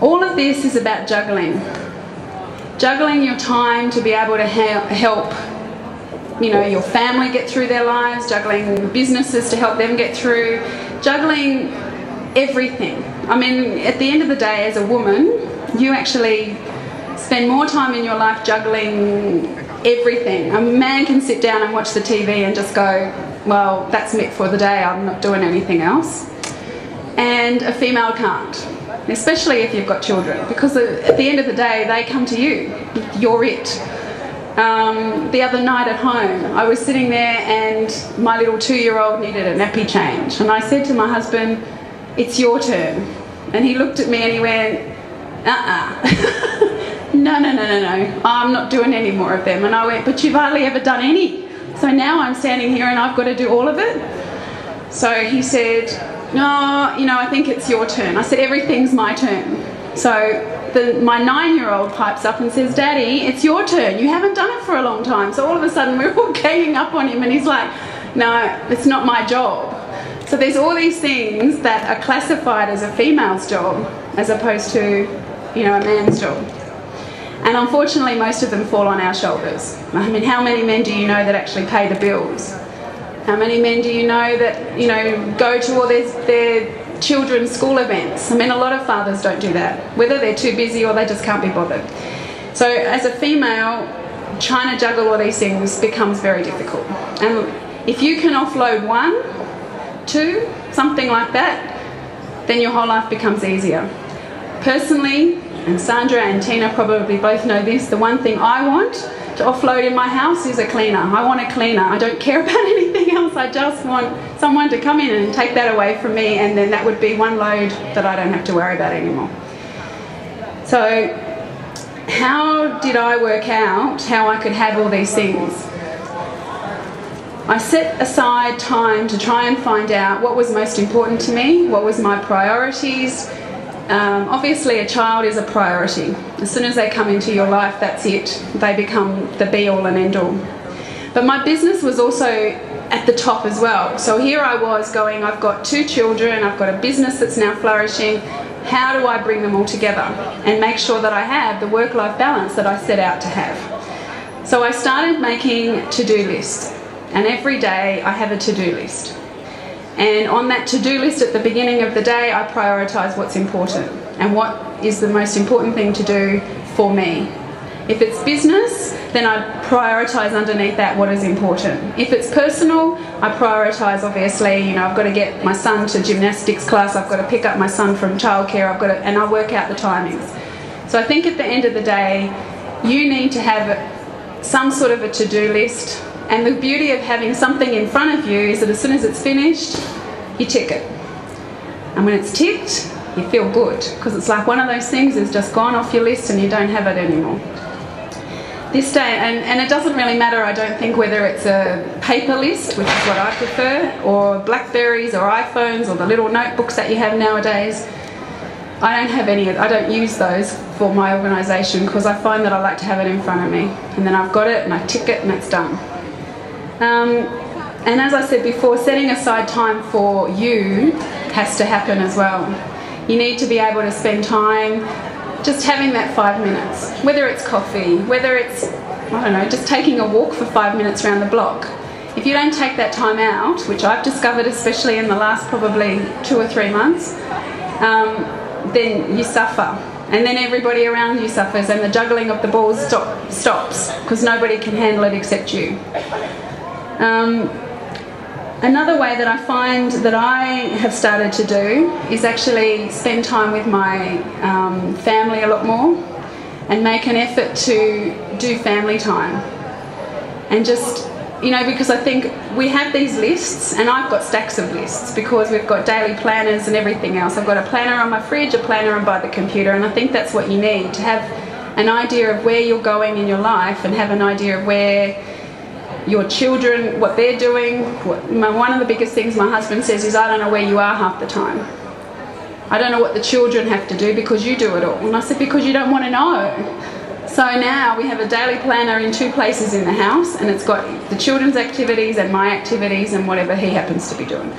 All of this is about juggling. Juggling your time to be able to help, you know, your family get through their lives, juggling businesses to help them get through, juggling everything. I mean, at the end of the day, as a woman, you actually spend more time in your life juggling everything. A man can sit down and watch the TV and just go, well, that's it for the day, I'm not doing anything else. And a female can't, especially if you've got children, because at the end of the day, they come to you. You're it. The other night at home, I was sitting there and my little 2-year-old needed a nappy change. And I said to my husband, it's your turn. And he looked at me and he went, no, I'm not doing any more of them. And I went, but you've hardly ever done any. So now I'm standing here and I've got to do all of it. So he said, no, you know, I think it's your turn. I said, everything's my turn. So my 9-year-old pipes up and says, Daddy, it's your turn. You haven't done it for a long time. So all of a sudden we're all ganging up on him and he's like, no, it's not my job. So there's all these things that are classified as a female's job as opposed to, you know, a man's job. And unfortunately, most of them fall on our shoulders. I mean, how many men do you know that actually pay the bills? How many men do you know that, you know, go to all their children's school events? I mean, a lot of fathers don't do that, whether they're too busy or they just can't be bothered. So as a female, trying to juggle all these things becomes very difficult. And if you can offload 1, 2, something like that, then your whole life becomes easier. Personally, and Sandra and Tina probably both know this, the one thing I want to offload in my house is a cleaner. I want a cleaner. I don't care about anything else. I just want someone to come in and take that away from me, and then that would be one load that I don't have to worry about anymore. So how did I work out how I could have all these things? I set aside time to try and find out what was most important to me, what was my priorities. Obviously a child is a priority. As soon as they come into your life, that's it. They become the be-all and end-all. But my business was also at the top as well. So here I was going, I've got 2 children, I've got a business that's now flourishing. How do I bring them all together and make sure that I have the work-life balance that I set out to have? So I started making to-do lists. And every day I have a to-do list. And on that to-do list at the beginning of the day, I prioritise what's important and what is the most important thing to do for me. If it's business, then I prioritise underneath that what is important. If it's personal, I prioritise, obviously, you know, I've got to get my son to gymnastics class, I've got to pick up my son from childcare, and I work out the timings. So I think at the end of the day, you need to have some sort of a to-do list. And the beauty of having something in front of you is that as soon as it's finished, you tick it. And when it's ticked, you feel good, because it's like one of those things is just gone off your list and you don't have it anymore. This day, and it doesn't really matter, I don't think, whether it's a paper list, which is what I prefer, or Blackberries or iPhones or the little notebooks that you have nowadays. I don't have any, I don't use those for my organisation because I find that I like to have it in front of me. And then I've got it and I tick it and it's done. And as I said before, setting aside time for you has to happen as well. You need to be able to spend time just having that 5 minutes, whether it's coffee, whether it's, I don't know, just taking a walk for 5 minutes around the block. If you don't take that time out, which I've discovered especially in the last probably 2 or 3 months, then you suffer. And then everybody around you suffers, and the juggling of the balls stops because nobody can handle it except you. Another way that I find that I have started to do is actually spend time with my family a lot more and make an effort to do family time. And just, you know, because I think we have these lists, and I've got stacks of lists because we've got daily planners and everything else. I've got a planner on my fridge, a planner by the computer, and I think that's what you need to have an idea of where you're going in your life and have an idea of where your children, what they're doing. One of the biggest things my husband says is, I don't know where you are half the time. I don't know what the children have to do because you do it all. And I said, because you don't want to know. So now we have a daily planner in 2 places in the house, and it's got the children's activities and my activities and whatever he happens to be doing.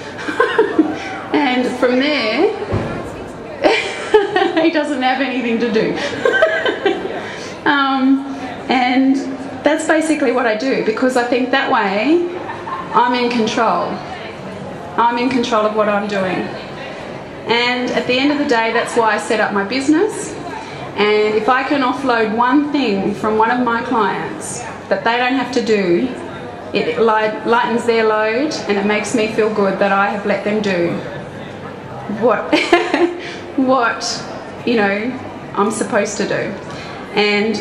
And from there, he doesn't have anything to do. And that's basically what I do, because I think that way I'm in control. I'm in control of what I'm doing. And at the end of the day, that's why I set up my business. And if I can offload one thing from one of my clients that they don't have to do, it lightens their load, and it makes me feel good that I have let them do what I'm supposed to do. And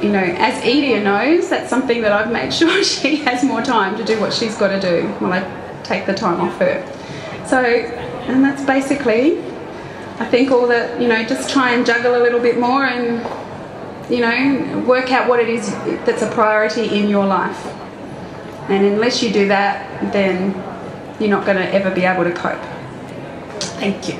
as Edia knows, that's something that I've made sure she has more time to do what she's got to do while I take the time off her. So, and that's basically, I think, all that, just try and juggle a little bit more and, work out what it is that's a priority in your life. And unless you do that, then you're not going to ever be able to cope. Thank you.